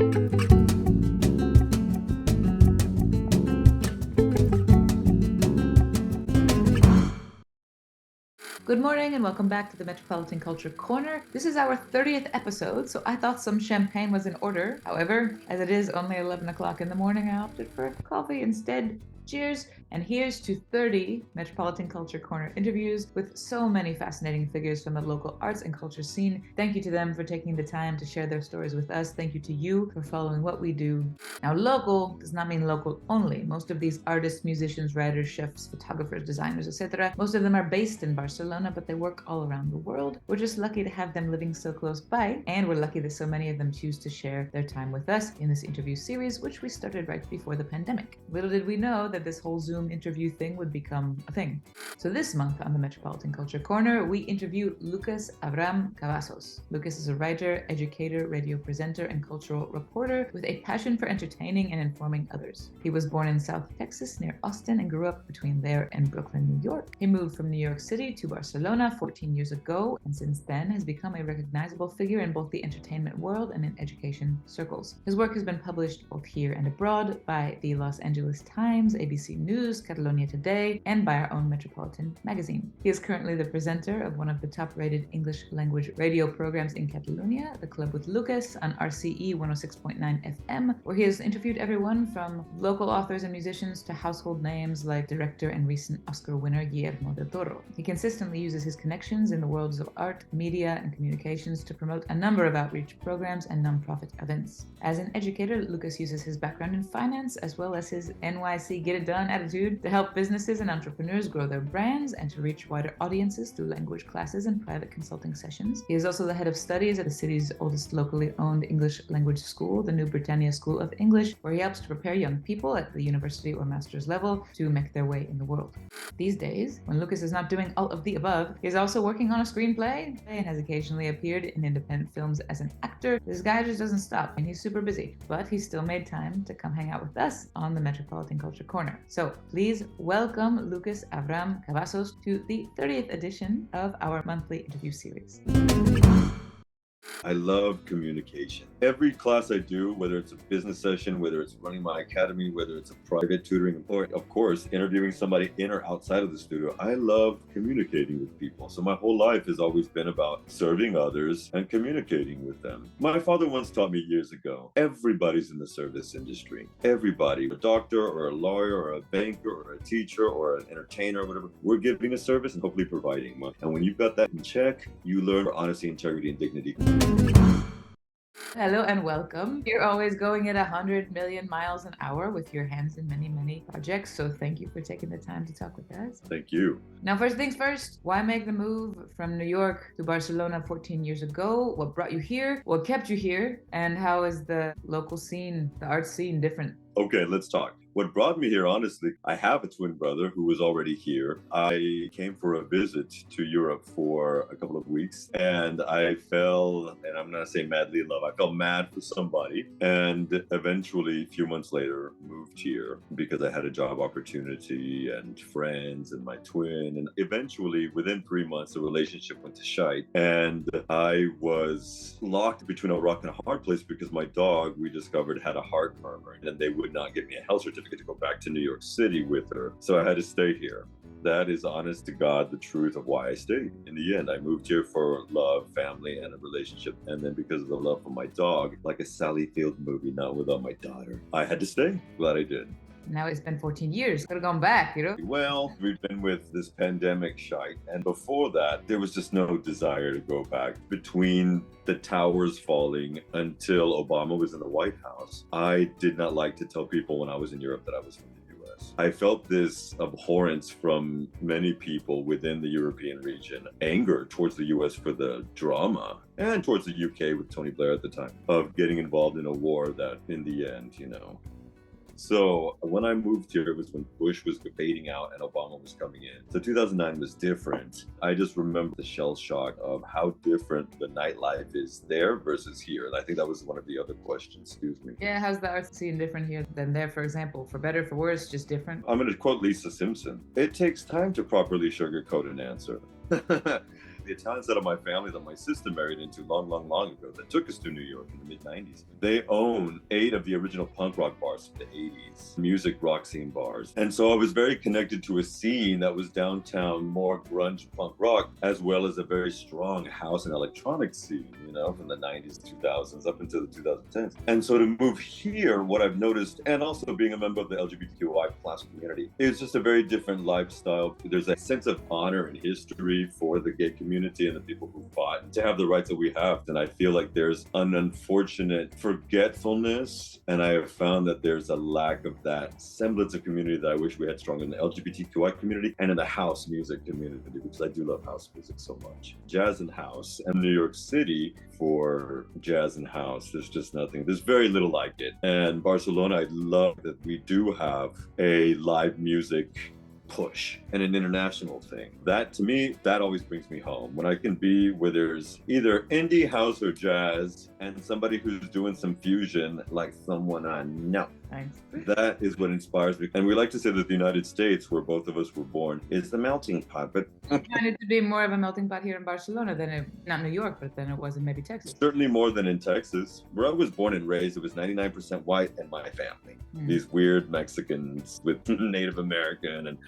Good morning and welcome back to the Metropolitan Culture Corner. This is our 30th episode, so I thought some champagne was in order. However, as it is only 11 o'clock in the morning, I opted for coffee instead. Cheers, and here's to 30 Metropolitan Culture Corner interviews with so many fascinating figures from the local arts and culture scene. Thank you to them for taking the time to share their stories with us. Thank you to you for following what we do. Now, local does not mean local only. Most of these artists, musicians, writers, chefs, photographers, designers, etc., most of them are based in Barcelona, but they work all around the world. We're just lucky to have them living so close by, and we're lucky that so many of them choose to share their time with us in this interview series, which we started right before the pandemic. Little did we know that this whole Zoom interview thing would become a thing. So this month on the Metropolitan Culture Corner, we interview Lucas Avram Cavazos. Lucas is a writer, educator, radio presenter, and cultural reporter with a passion for entertaining and informing others. He was born in South Texas near Austin and grew up between there and Brooklyn, New York. He moved from New York City to Barcelona 14 years ago, and since then has become a recognizable figure in both the entertainment world and in education circles. His work has been published both here and abroad by the Los Angeles Times, ABC News, Catalonia Today, and by our own Metropolitan magazine. He is currently the presenter of one of the top-rated English language radio programs in Catalonia, The Club with Lucas, on RCE 106.9 FM, where he has interviewed everyone from local authors and musicians to household names like director and recent Oscar winner Guillermo del Toro. He consistently uses his connections in the worlds of art, media, and communications to promote a number of outreach programs and nonprofit events. As an educator, Lucas uses his background in finance as well as his NYC Get It Done attitude to help businesses and entrepreneurs grow their brands and to reach wider audiences through language classes and private consulting sessions. He is also the head of studies at the city's oldest locally owned English language school, the new Britannia School of English, where he helps to prepare young people at the university or master's level to make their way in the world. These days, when Lucas is not doing all of the above, he is also working on a screenplay and has occasionally appeared in independent films as an actor. This guy just doesn't stop, and he's super busy, but he still made time to come hang out with us on the Metropolitan Culture Corner. So please welcome Lucas Avram Cavazos to the 30th edition of our monthly interview series. I love communication. Every class I do, whether it's a business session, whether it's running my academy, whether it's a private tutoring, or of course, interviewing somebody in or outside of the studio, I love communicating with people. So my whole life has always been about serving others and communicating with them. My father once taught me years ago, everybody's in the service industry. Everybody, a doctor or a lawyer or a banker or a teacher or an entertainer or whatever, we're giving a service and hopefully providing one. And when you've got that in check, you learn honesty, integrity, and dignity. Hello and welcome. You're always going at 100 million miles an hour with your hands in many, many projects. So thank you for taking the time to talk with us. Thank you. Now, first things first, why make the move from New York to Barcelona 14 years ago? What brought you here? What kept you here? And how is the local scene, the art scene, different? Okay, let's talk. What brought me here, honestly, I have a twin brother who was already here. I came for a visit to Europe for a couple of weeks, and I fell, and I'm not saying madly in love, I fell mad for somebody, and eventually, a few months later, moved here because I had a job opportunity and friends and my twin, and eventually, within 3 months, the relationship went to shite, and I was locked between a rock and a hard place because my dog, we discovered, had a heart murmur, and they would not give me a health certificate to go back to New York City with her. So I had to stay here. That is honest to God, the truth of why I stayed. In the end, I moved here for love, family, and a relationship. And then because of the love for my dog, like a Sally Field movie, not without my daughter, I had to stay. Glad I did. Now it's been 14 years. Could have gone back, you know? Well, we've been with this pandemic shite. And before that, there was just no desire to go back. Between the towers falling until Obama was in the White House, I did not like to tell people when I was in Europe that I was from the US. I felt this abhorrence from many people within the European region, anger towards the US for the drama, and towards the UK with Tony Blair at the time, of getting involved in a war that in the end, So when I moved here, it was when Bush was fading out and Obama was coming in. So 2009 was different. I just remember the shell shock of how different the nightlife is there versus here. And I think that was one of the other questions, excuse me. Yeah, how's the art scene different here than there, for example? For better, for worse, just different? I'm going to quote Lisa Simpson. It takes time to properly sugarcoat an answer. The Italian side of my family that my sister married into long ago that took us to New York in the mid-90s. They own 8 of the original punk rock bars from the 80s, music rock scene bars. And so I was very connected to a scene that was downtown, more grunge punk rock, as well as a very strong house and electronic scene, from the 90s, 2000s, up until the 2010s. And so to move here, what I've noticed, and also being a member of the LGBTQI plus community, is just a very different lifestyle. There's a sense of honor and history for the gay community and the people who fought to have the rights that we have. And I feel like there's an unfortunate forgetfulness, and I have found that there's a lack of that semblance of community that I wish we had stronger in the LGBTQI community and in the house music community, because I do love house music so much. Jazz and house, and New York City for jazz and house, there's just nothing. There's very little like it. And Barcelona, I love that we do have a live music push and an international thing. That, to me, that always brings me home. When I can be where there's either indie house or jazz and somebody who's doing some fusion, like someone I know. Thanks. That is what inspires me. And we like to say that the United States, where both of us were born, is the melting pot. But I find it to be more of a melting pot here in Barcelona than not New York, but than it was in maybe Texas. Certainly more than in Texas. Where I was born and raised, it was 99% white and my family. These weird Mexicans with Native American and,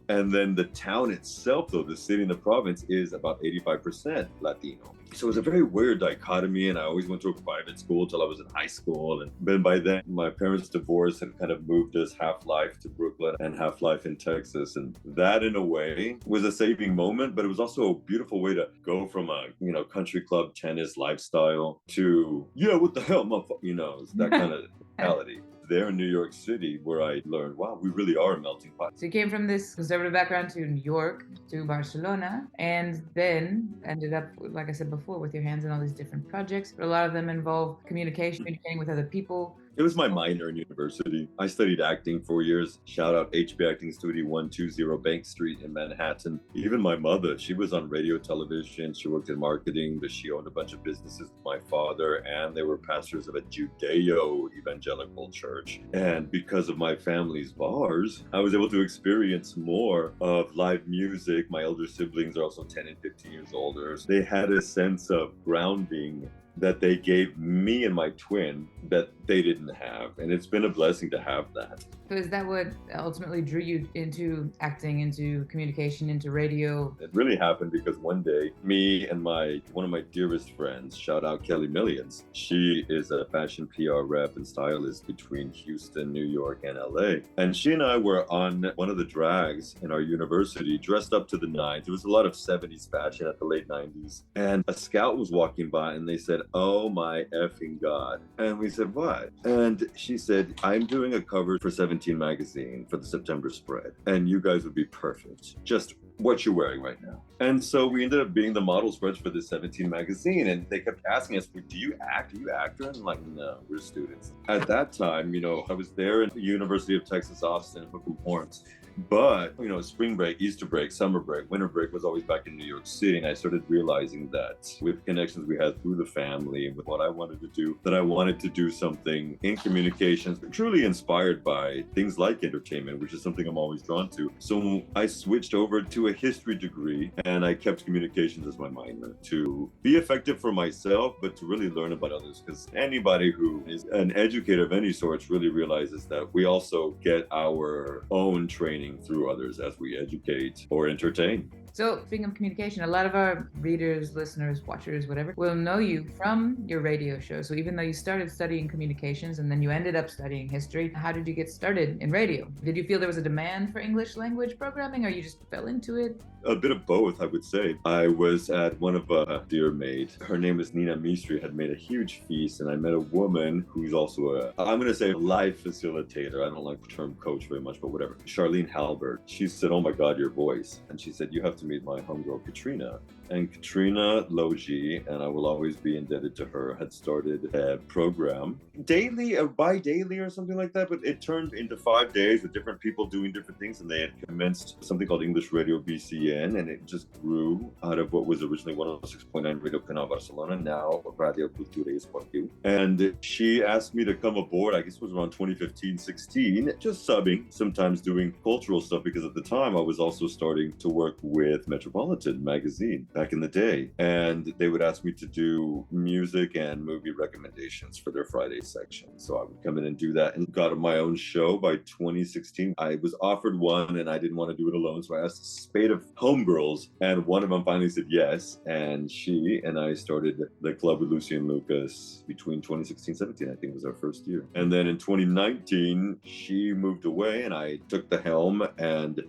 and then the town itself, though, the city and the province is about 85% Latino. So it was a very weird dichotomy, and I always went to a private school till I was in high school. And then by then, my parents' divorce had kind of moved us half life to Brooklyn and half life in Texas. And that, in a way, was a saving moment, but it was also a beautiful way to go from a, country club tennis lifestyle to, what the hell, motherfucker, it's that kind of mentality. There in New York City, where I learned, wow, we really are a melting pot. So you came from this conservative background to New York, to Barcelona, and then ended up, like I said before, with your hands in all these different projects. But a lot of them involve communicating with other people. It was my minor in university. I studied acting 4 years. Shout out HB Acting Studio 120 Bank Street in Manhattan. Even my mother, she was on radio, television. She worked in marketing, but she owned a bunch of businesses with my father, and they were pastors of a Judeo-evangelical church. And because of my family's bars, I was able to experience more of live music. My elder siblings are also 10 and 15 years older. They had a sense of grounding that they gave me and my twin that they didn't have. And it's been a blessing to have that. So is that what ultimately drew you into acting, into communication, into radio? It really happened because one day, me and one of my dearest friends, shout out Kelly Millions, she is a fashion PR rep and stylist between Houston, New York, and LA. And she and I were on one of the drags in our university, dressed up to the nines. There was a lot of 70s fashion at the late 90s. And a scout was walking by and they said, "Oh my effing God." And we said, "What?" And she said, "I'm doing a cover for 17 magazine for the September spread, and you guys would be perfect. Just what you're wearing right now." And so we ended up being the model spreads for the 17 magazine, and they kept asking us, "Do you act? Are you actor?" And I'm like, "No, we're students." At that time, I was there at the University of Texas, Austin, Hook'em Horns. But, spring break, Easter break, summer break, winter break was always back in New York City. And I started realizing that with connections we had through the family and with what I wanted to do, that I wanted to do something in communications, truly inspired by things like entertainment, which is something I'm always drawn to. So I switched over to a history degree and I kept communications as my minor to be effective for myself, but to really learn about others. Because anybody who is an educator of any sort really realizes that we also get our own training through others as we educate or entertain. So speaking of communication, a lot of our readers, listeners, watchers, whatever, will know you from your radio show. So even though you started studying communications and then you ended up studying history, how did you get started in radio? Did you feel there was a demand for English language programming, or you just fell into it? A bit of both, I would say. I was at one of a dear maid. Her name is Nina Mistry, had made a huge feast, and I met a woman who's also I'm going to say a live facilitator. I don't like the term coach very much, but whatever. Charlene Halbert. She said, "Oh my God, your voice." And she said, "You have to meet my homegirl, Katrina." And Katrina Logi, and I will always be indebted to her, had started a program daily or bi-daily or something like that, but it turned into 5 days with different people doing different things, and they had commenced something called English Radio BCN, and it just grew out of what was originally 106.9 Radio Kanal Barcelona, now Radio Cultura Esportiu. And she asked me to come aboard, I guess it was around 2015-16, just subbing, sometimes doing cultural stuff, because at the time I was also starting to work with Metropolitan magazine back in the day. And they would ask me to do music and movie recommendations for their Friday section. So I would come in and do that and got my own show by 2016. I was offered one and I didn't want to do it alone. So I asked a spate of homegirls and one of them finally said yes. And she and I started the club with Lucy and Lucas between 2016 and 17, I think was our first year. And then in 2019, she moved away and I took the helm. And,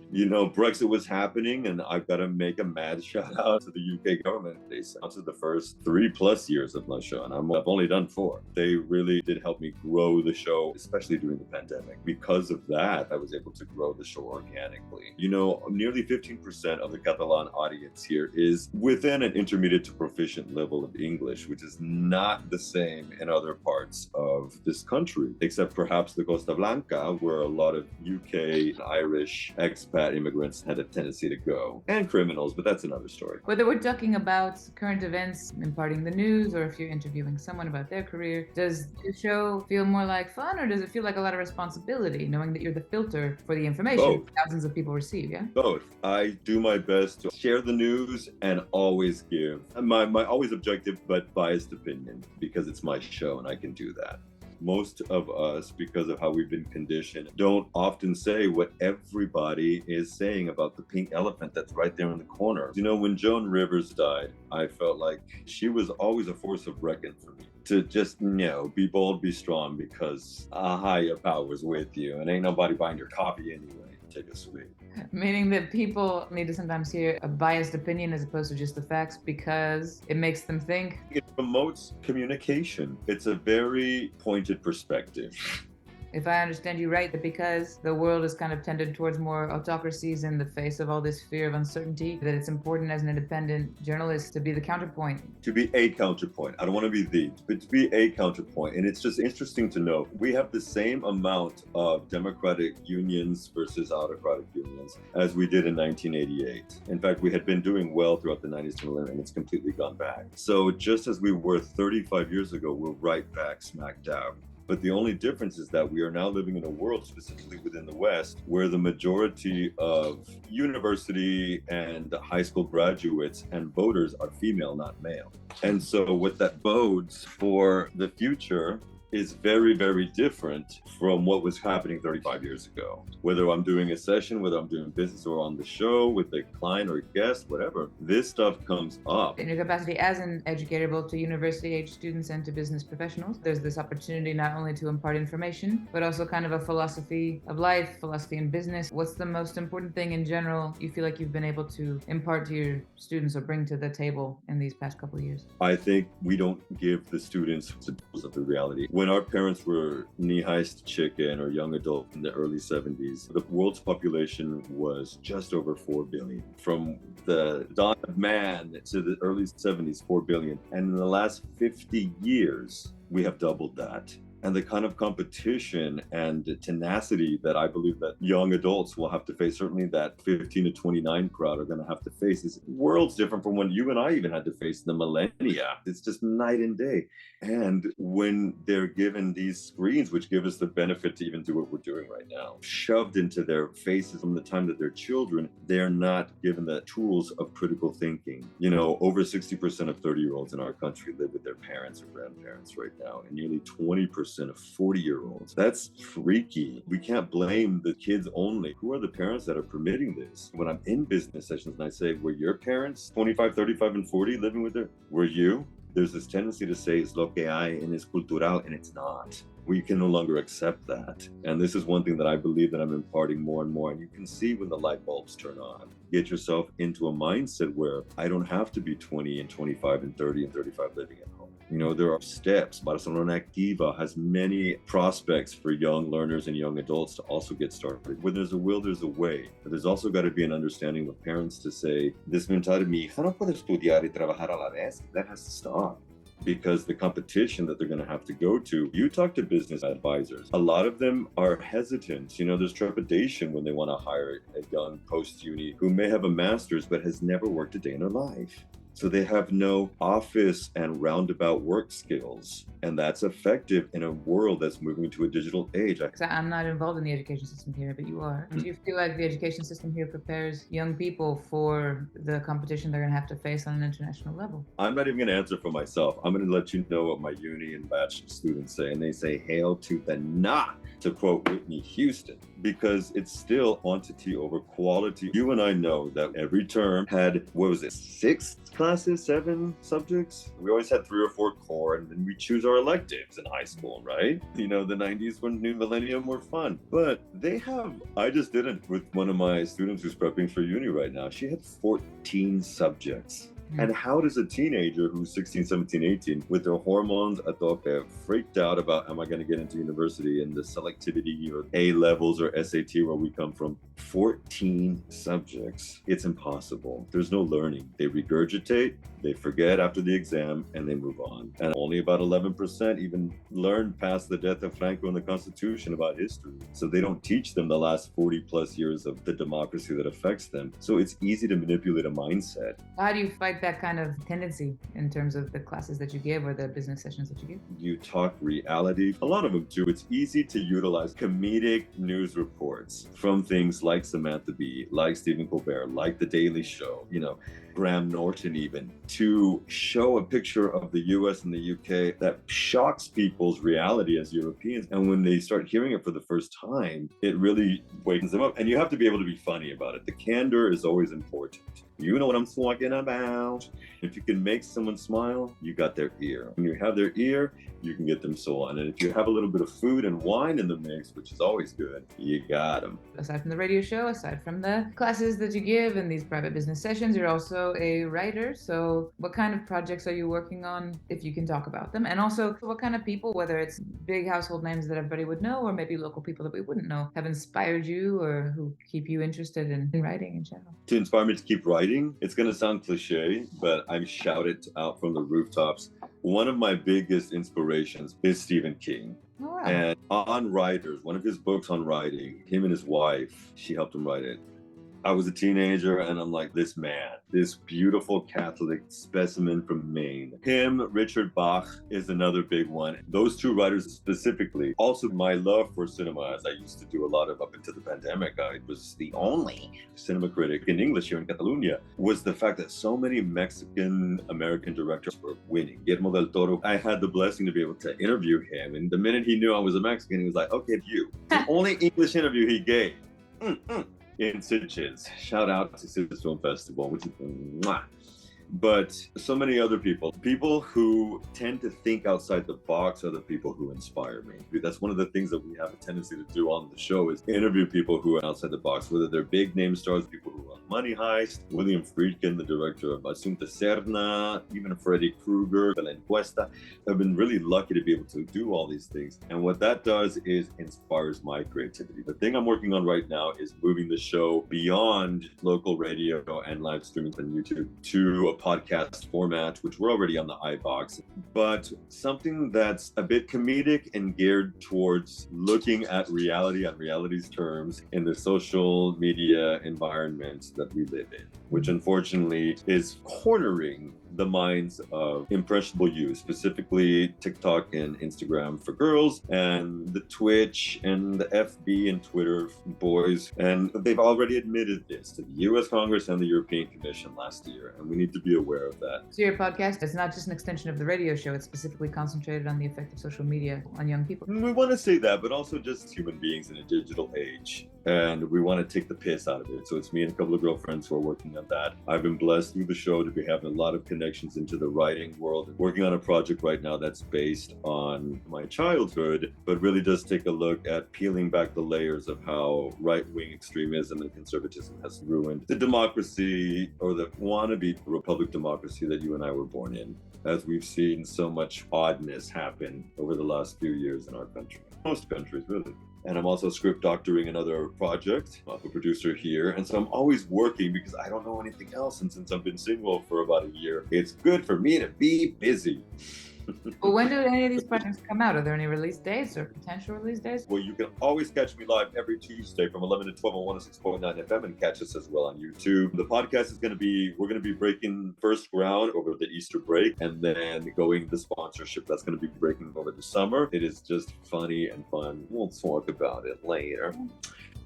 Brexit was happening and I've got to make a mad shout out to the UK government. They sponsored the first 3+ years of my show and I've only done 4. They really did help me grow the show, especially during the pandemic. Because of that, I was able to grow the show organically. Nearly 15% of the Catalan audience here is within an intermediate to proficient level of English, which is not the same in other parts of this country, except perhaps the Costa Blanca, where a lot of UK and Irish expat immigrants had a tendency to go, and criminals, but that's another story. Whether we're talking about current events, imparting the news, or if you're interviewing someone about their career, does the show feel more like fun, or does it feel like a lot of responsibility, knowing that you're the filter for the information thousands of people receive, yeah? Both. I do my best to share the news and always give my always objective but biased opinion, because it's my show and I can do that. Most of us, because of how we've been conditioned, don't often say what everybody is saying about the pink elephant that's right there in the corner. When Joan Rivers died, I felt like she was always a force of reckon for me. To just, be bold, be strong, because a higher power's with you, and ain't nobody buying your coffee anyway. Take a swig. Meaning that people need to sometimes hear a biased opinion as opposed to just the facts because it makes them think. It promotes communication. It's a very pointed perspective. If I understand you right, that because the world is kind of tended towards more autocracies in the face of all this fear of uncertainty, that it's important as an independent journalist to be the counterpoint. To be a counterpoint. I don't want to be the, but to be a counterpoint. And it's just interesting to note, we have the same amount of democratic unions versus autocratic unions as we did in 1988. In fact, we had been doing well throughout the 90s and it's completely gone back. So just as we were 35 years ago, we're right back smack dab. But the only difference is that we are now living in a world, specifically within the West, where the majority of university and high school graduates and voters are female, not male. And so what that bodes for the future is very, very different from what was happening 35 years ago. Whether I'm doing a session, whether I'm doing business or on the show with a client or a guest, whatever, this stuff comes up. In your capacity as an educator, both to university-age students and to business professionals, there's this opportunity not only to impart information, but also kind of a philosophy of life, philosophy in business. What's the most important thing in general you feel like you've been able to impart to your students or bring to the table in these past couple of years? I think we don't give the students the tools of the reality. When our parents were knee-high chicken or young adult in the early 70s, the world's population was just over 4 billion. From the dawn of man to the early 70s, 4 billion. And in the last 50 years, we have doubled that. And the kind of competition and tenacity that I believe that young adults will have to face, certainly that 15 to 29 crowd are going to have to face, this world's different from when you and I even had to face the millennia. It's just night and day. And when they're given these screens, which give us the benefit to even do what we're doing right now, shoved into their faces from the time that they're children, they're not given the tools of critical thinking. Over 60% of 30-year-olds in our country live with their parents or grandparents right now, and nearly 20% of 40-year-olds. That's freaky. We can't blame the kids only. Who are the parents that are permitting this? When I'm in business sessions and I say, were your parents 25, 35, and 40 living with were you? There's this tendency to say it's lo que hay and it's cultural, and it's not. We can no longer accept that. And this is one thing that I believe that I'm imparting more and more. And you can see when the light bulbs turn on. Get yourself into a mindset where I don't have to be 20 and 25 and 30 and 35 living at home. There are steps. Barcelona Activa has many prospects for young learners and young adults to also get started. When there's a will, there's a way. But there's also got to be an understanding with parents to say, this mentality, mi hija no puede estudiar y trabajar a la vez. That has to stop. Because the competition that they're going to have to go to, you talk to business advisors, a lot of them are hesitant. There's trepidation when they want to hire a young post-uni who may have a master's but has never worked a day in her life. So they have no office and roundabout work skills. And that's effective in a world that's moving to a digital age. I'm not involved in the education system here, but you are. Do you feel like the education system here prepares young people for the competition they're going to have to face on an international level? I'm not even going to answer for myself. I'm going to let you know what my uni and bachelor students say. And they say, hail to the nah, to quote Whitney Houston, because it's still quantity over quality. You and I know that every term had, 6 classes, 7 subjects? We always had 3 or 4 core, and then we choose our electives in high school, right? The 90s when New Millennium were fun. But I just did it with one of my students who's prepping for uni right now. She had 14 subjects. And how does a teenager who's 16, 17, 18, with their hormones a tope, freaked out about, am I going to get into university and the selectivity or A levels or SAT where we come from, 14 subjects. It's impossible. There's no learning. They regurgitate, they forget after the exam, and they move on. And only about 11% even learn past the death of Franco and the Constitution about history. So they don't teach them the last 40 plus years of the democracy that affects them. So it's easy to manipulate a mindset. How do you fight that kind of tendency in terms of the classes that you give or the business sessions that you give? You talk reality. A lot of them do. It's easy to utilize comedic news reports from things like Samantha Bee, like Stephen Colbert, like The Daily Show, Graham Norton even, to show a picture of the US and the UK that shocks people's reality as Europeans. And when they start hearing it for the first time, it really wakens them up. And you have to be able to be funny about it. The candor is always important. You know what I'm talking about. If you can make someone smile, you got their ear. When you have their ear, you can get them so on. And if you have a little bit of food and wine in the mix, which is always good, you got them. Aside from the radio show, aside from the classes that you give and these private business sessions, you're also a writer. So what kind of projects are you working on, if you can talk about them? And also, what kind of people, whether it's big household names that everybody would know or maybe local people that we wouldn't know, have inspired you or who keep you interested in writing in general? To inspire me to keep writing, it's going to sound cliche, but I shout it out from the rooftops. One of my biggest inspirations is Stephen King. Oh, wow. And on writers, one of his books on writing, him and his wife, she helped him write it. I was a teenager and I'm like, this man, this beautiful Catholic specimen from Maine. Him, Richard Bach is another big one. Those two writers specifically. Also, my love for cinema, as I used to do a lot of up until the pandemic, I was the only cinema critic in English here in Catalonia, was the fact that so many Mexican-American directors were winning. Guillermo del Toro, I had the blessing to be able to interview him. And the minute he knew I was a Mexican, he was like, okay, you. The only English interview he gave. In Sitges. Shout out to Sitges Film Festival, which is mwah. But so many other people who tend to think outside the box are the people who inspire me. That's one of the things that we have a tendency to do on the show is interview people who are outside the box, whether they're big name stars, people who run Money Heist, William Friedkin, the director of Asunta Serna, even Freddy Krueger, La Encuesta. I've been really lucky to be able to do all these things. And what that does is inspires my creativity. The thing I'm working on right now is moving the show beyond local radio and live streaming on YouTube to a podcast format, which we're already on the iBox, but something that's a bit comedic and geared towards looking at reality on reality's terms in the social media environment that we live in, which unfortunately is cornering the minds of impressionable youth, specifically TikTok and Instagram for girls, and the Twitch and the FB and Twitter boys. And they've already admitted this to the US Congress and the European Commission last year, and we need to be aware of that. So your podcast is not just an extension of the radio show, it's specifically concentrated on the effect of social media on young people. We want to say that, but also just human beings in a digital age. And we want to take the piss out of it. So it's me and a couple of girlfriends who are working on that. I've been blessed through the show to be having a lot of connections into the writing world. Working on a project right now that's based on my childhood, but really does take a look at peeling back the layers of how right-wing extremism and conservatism has ruined the democracy, or the wannabe republic democracy that you and I were born in, as we've seen so much oddness happen over the last few years in our country. Most countries, really. And I'm also script doctoring another project. I'm a producer here. And so I'm always working because I don't know anything else. And since I've been single for about a year, it's good for me to be busy. But when do any of these projects come out? Are there any release dates or potential release dates? Well, you can always catch me live every Tuesday from 11 to 12 on 106.9 FM and catch us as well on YouTube. The podcast is we're going to be breaking first ground over the Easter break and then going the sponsorship that's going to be breaking over the summer. It is just funny and fun. We'll talk about it later.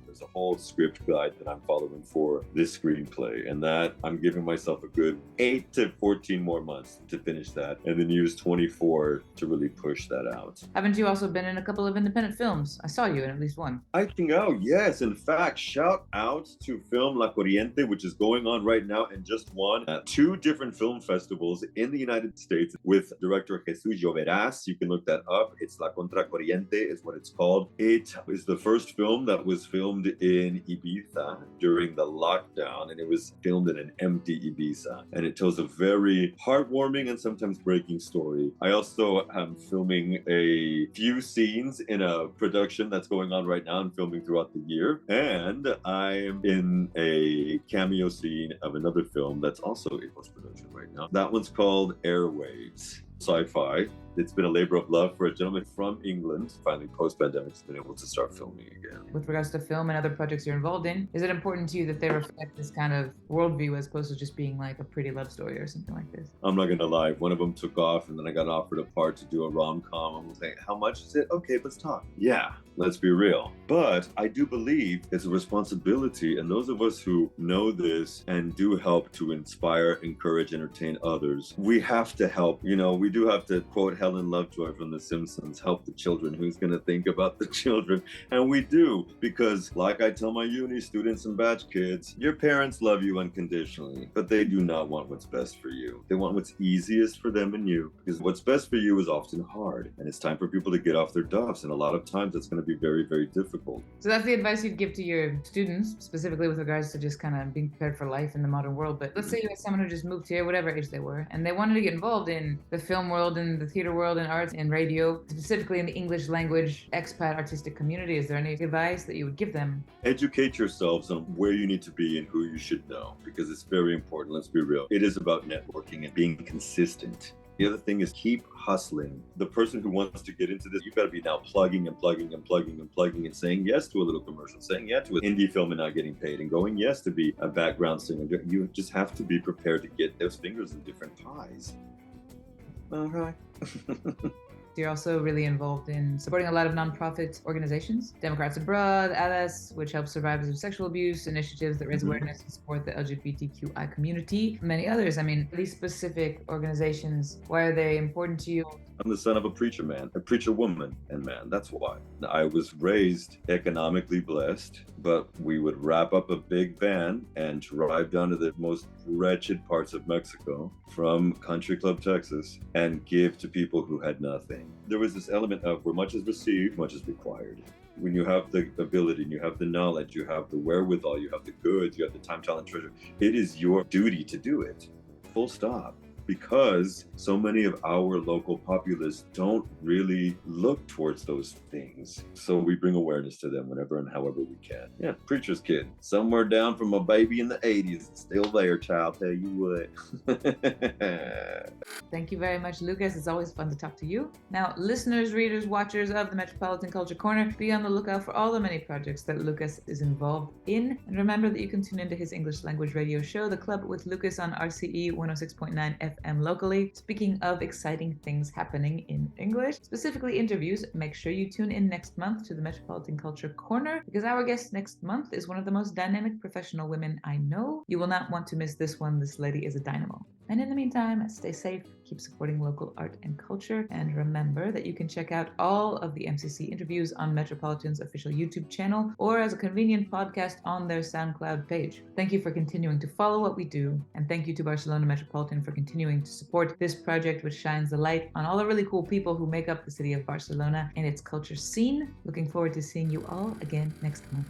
There's a whole script guide that I'm following for this screenplay, and that I'm giving myself a good 8 to 14 more months to finish that, and then use 24 to really push that out. Haven't you also been in a couple of independent films? I saw you in at least one. Yes. In fact, shout out to Film La Corriente, which is going on right now and just won at 2 different film festivals in the United States with director Jesus Lloveras. You can look that up. It's La Contracorriente is what it's called. It is the first film that was filmed in Ibiza during the lockdown, and it was filmed in an empty Ibiza, and it tells a very heartwarming and sometimes breaking story. I also am filming a few scenes in a production that's going on right now and filming throughout the year, and I'm in a cameo scene of another film that's also in post-production right now. That one's called Airwaves. Sci-fi. It's been a labor of love for a gentleman from England. Finally, post-pandemic, has been able to start filming again. With regards to film and other projects you're involved in, is it important to you that they reflect this kind of worldview as opposed to just being like a pretty love story or something like this? I'm not gonna lie. One of them took off, and then I got offered a part to do a rom-com. I was like, how much is it? Okay, let's talk. Yeah, let's be real. But I do believe it's a responsibility, and those of us who know this and do help to inspire, encourage, entertain others, we have to help. We do have to quote Helen Lovejoy from The Simpsons, help the children. Who's going to think about the children? And we do, because like I tell my uni students and batch kids, your parents love you unconditionally, but they do not want what's best for you. They want what's easiest for them and you, because what's best for you is often hard. And it's time for people to get off their duffs. And a lot of times it's going to be very, very difficult. So that's the advice you'd give to your students, specifically with regards to just kind of being prepared for life in the modern world. But let's say you had someone who just moved here, whatever age they were, and they wanted to get involved in the film world and the theater world and arts and radio, specifically in the English language expat artistic community. Is there any advice that you would give them? Educate yourselves on where you need to be and who you should know, because it's very important. Let's be real. It is about networking and being consistent. The other thing is keep hustling. The person who wants to get into this, you've got to be now plugging and saying yes to a little commercial, saying yes to an indie film and not getting paid, and going yes to be a background singer. You just have to be prepared to get those fingers in different pies. All right. You're also really involved in supporting a lot of nonprofit organizations, Democrats Abroad, ALAS, which helps survivors of sexual abuse, initiatives that raise awareness and support the LGBTQI community, many others. I mean, these specific organizations, why are they important to you? I'm the son of a preacher man, a preacher woman and man. That's why. I was raised economically blessed, but we would wrap up a big van and drive down to the most wretched parts of Mexico from Country Club, Texas, and give to people who had nothing. There was this element of where much is received, much is required. When you have the ability, and you have the knowledge, you have the wherewithal, you have the goods, you have the time, talent, treasure, it is your duty to do it. Full stop. Because so many of our local populace don't really look towards those things. So we bring awareness to them whenever and however we can. Yeah, preacher's kid. Somewhere down from a baby in the 80s. It's still there, child, tell you what. Thank you very much, Lucas. It's always fun to talk to you. Now, listeners, readers, watchers of the Metropolitan Culture Corner, be on the lookout for all the many projects that Lucas is involved in. And remember that you can tune into his English language radio show, The Club with Lucas, on RCE 106.9 FM locally. Speaking of exciting things happening in English, specifically interviews, make sure you tune in next month to the Metropolitan Culture Corner, because our guest next month is one of the most dynamic professional women I know. You will not want to miss this one. This lady is a dynamo. And in the meantime, stay safe, keep supporting local art and culture, and remember that you can check out all of the MCC interviews on Metropolitan's official YouTube channel or as a convenient podcast on their SoundCloud page. Thank you for continuing to follow what we do, and thank you to Barcelona Metropolitan for continuing to support this project, which shines the light on all the really cool people who make up the city of Barcelona and its culture scene. Looking forward to seeing you all again next month.